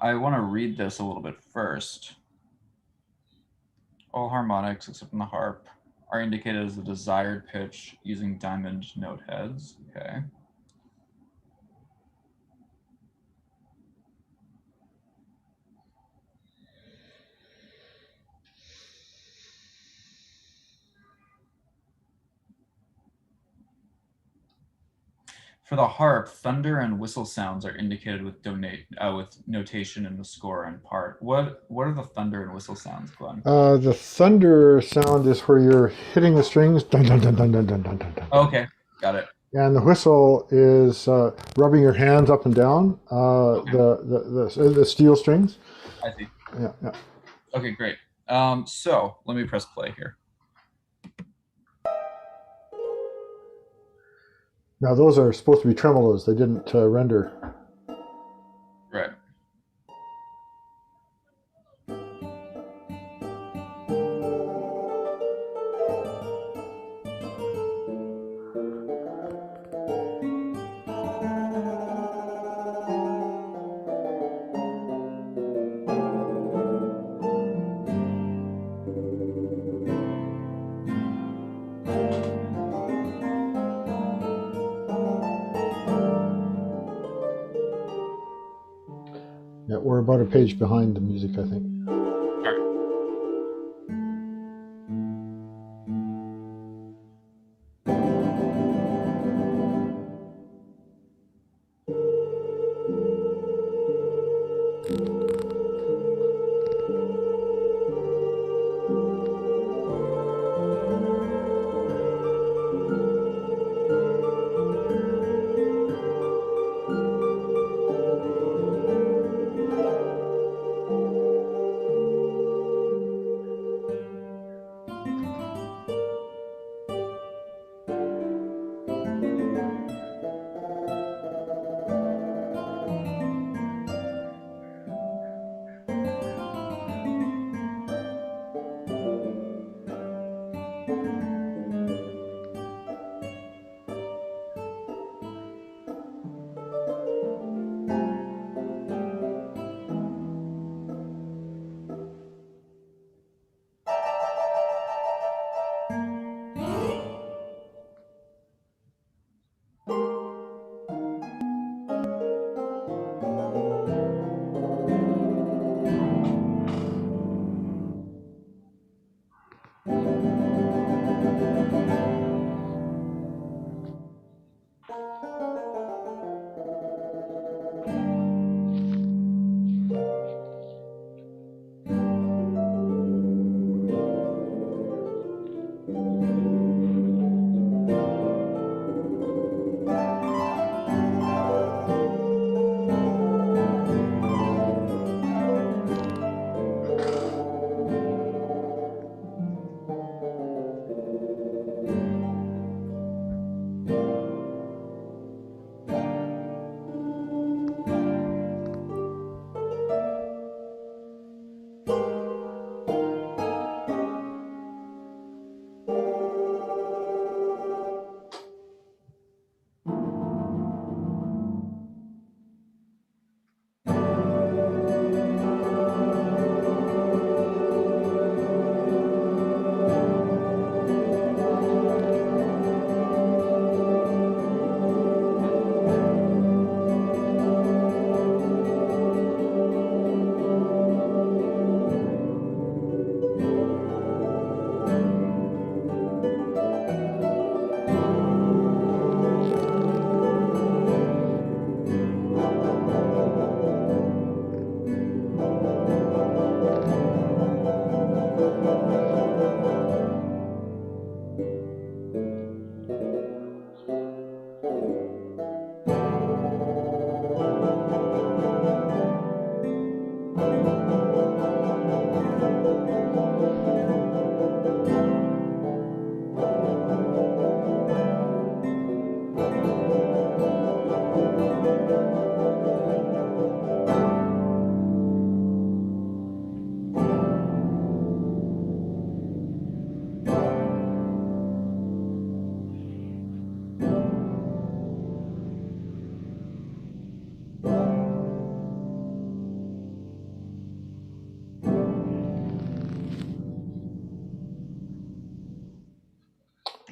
I want to read this a little bit first. All harmonics except in the harp are indicated as the desired pitch using diamond note heads. Okay. For the harp, thunder and whistle sounds are indicated with notation in the score and part. What are the thunder and whistle sounds, Glenn? The thunder sound is where you're hitting the strings, dun dun dun dun dun dun dun dun dun. Okay, got it. And the whistle is rubbing your hands up and down Okay, the steel strings. I see. Yeah, yeah. Okay, great. So let me press play here. Now those are supposed to be tremolos. They didn't render. Right. Yeah, we're about a page behind the music, I think. Sure.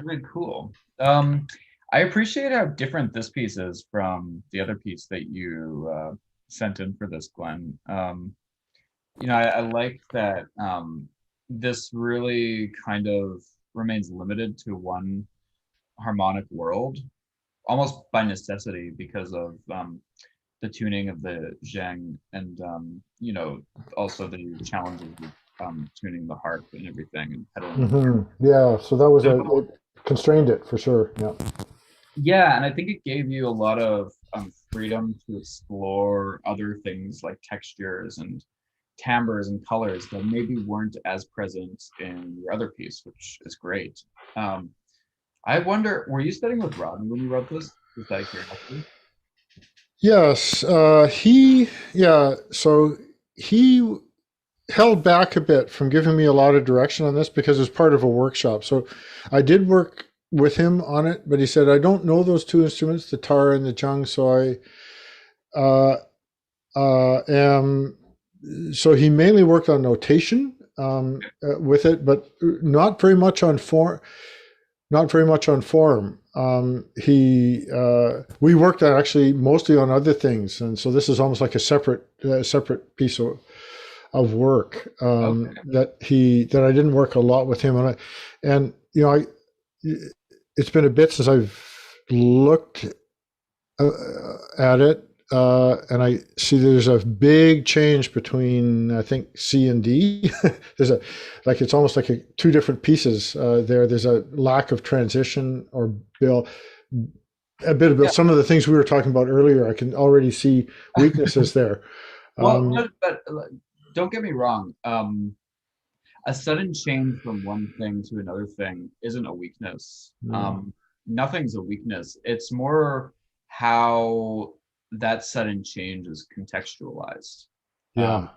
really cool. I appreciate how different this piece is from the other piece that you sent in for this, Glenn. I like that this really kind of remains limited to one harmonic world, almost by necessity because of the tuning of the zheng and also the challenges of tuning the harp and everything and pedaling the harp. Yeah, so that was So, it constrained it for sure. Yeah. yeah, and I think it gave you a lot of freedom to explore other things like textures and timbres and colors that maybe weren't as present in your other piece, which is great. Um, I wonder, were you studying with Rodney when you wrote this? Just out of curiosity. Yes, so he held back a bit from giving me a lot of direction on this because it was part of a workshop. So I did work with him on it, but he said, I don't know those two instruments, the tar and the chung. Uh, am, so he mainly worked on notation with it, but not very much on form, not very much on form. We worked on actually mostly on other things. And so this is almost like a separate piece of work Okay. that I didn't work a lot with him on it, and it's been a bit since I've looked at it, and I see there's a big change between I think C and D. There's a like it's almost like two different pieces there. There's a lack of transition or bill. A bit about Yeah. some of the things we were talking about earlier. I can already see weaknesses there. Well, Um, but don't get me wrong. A sudden change from one thing to another thing isn't a weakness. Nothing's a weakness. It's more how that sudden change is contextualized. yeah.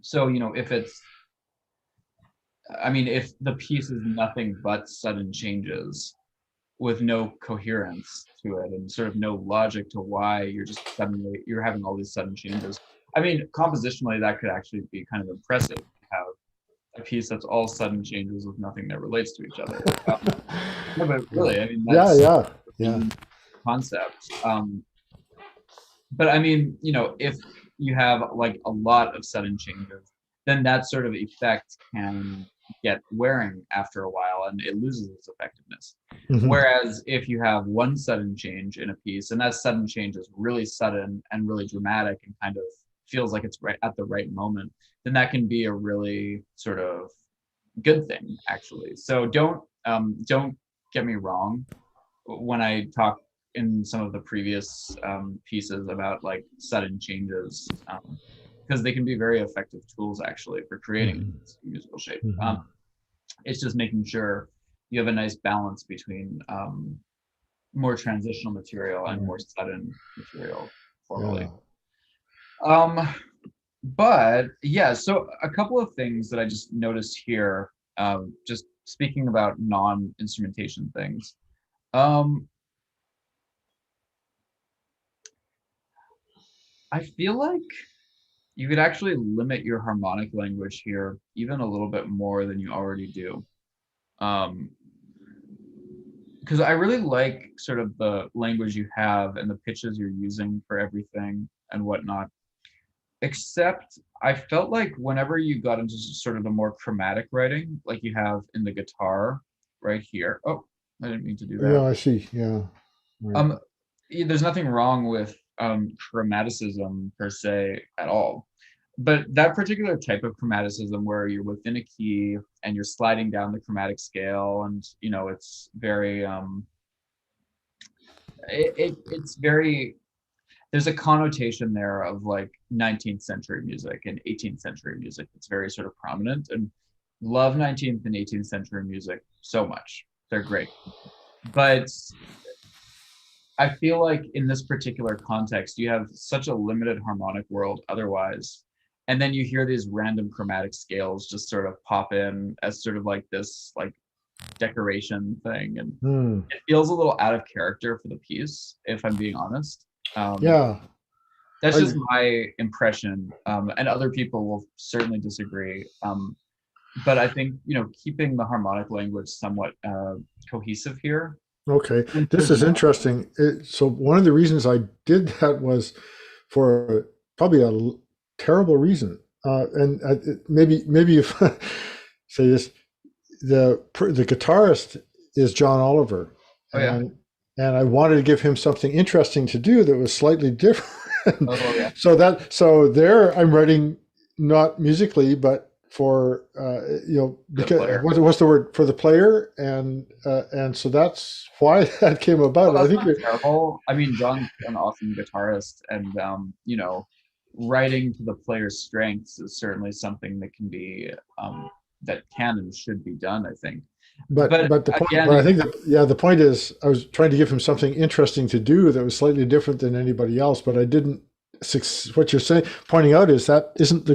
So, if if the piece is nothing but sudden changes with no coherence to it and sort of no logic to why you're having all these sudden changes. I mean, compositionally, that could actually be kind of impressive to have a piece that's all sudden changes with nothing that relates to each other. No, but Yeah. really, I mean, Yeah, that's yeah, yeah. the concept. But I mean, if you have like a lot of sudden changes, then that sort of effect can get wearing after a while and it loses its effectiveness. Hmm. Whereas if you have one sudden change in a piece and that sudden change is really sudden and really dramatic and kind of feels like it's right at the right moment, then that can be a really sort of good thing actually. So don't get me wrong when I talk in some of the previous pieces about like sudden changes, because they can be very effective tools actually for creating Hmm. musical shape. Hmm. It's just making sure you have a nice balance between more transitional material and Yeah, more sudden material yeah. formally. Um, but yeah, so a couple of things that I just noticed here, just speaking about non-instrumentation things. Um, I feel like you could actually limit your harmonic language here even a little bit more than you already do. Um, because I really like sort of the language you have and the pitches you're using for everything and whatnot. Except I felt like whenever you got into sort of the more chromatic writing, like you have in the guitar right here. Oh, I didn't mean to do Yeah, that. I see. Yeah. Right. Um, there's nothing wrong with chromaticism per se at all. But that particular type of chromaticism where you're within a key and you're sliding down the chromatic scale and it's very it's very there's a connotation there of like 19th century music and 18th century music that's very sort of prominent and love 19th and 18th century music so much. They're great. But I feel like in this particular context, you have such a limited harmonic world otherwise. And then you hear these random chromatic scales just sort of pop in as sort of like this like decoration thing. And Hmm. it feels a little out of character for the piece, if I'm being honest. Um, Yeah. that's I just my impression. And other people will certainly disagree. but I think, keeping the harmonic language somewhat cohesive here. Okay, Since this there's is no, interesting. So one of the reasons I did that was for probably a terrible reason, and maybe you say this. The guitarist is John Oliver, oh yeah, and I wanted to give him something interesting to do that was slightly different. oh yeah, So there I'm writing not musically, but for for the because player. what's the word for the player, and so that's why that came Well, about. I that's think not you're terrible. I mean, John's an awesome guitarist, and writing to the player's strengths is certainly something that can be that can and should be done, I think. But but the point, again, but I think that yeah, the point is I was trying to give him something interesting to do that was slightly different than anybody else, but I didn't. What you're saying, pointing out, is that isn't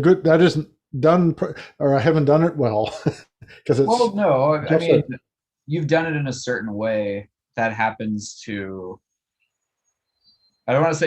done, or I haven't done it well because it's well, no, I just mean, a you've done it in a certain way that happens to, I don't want to say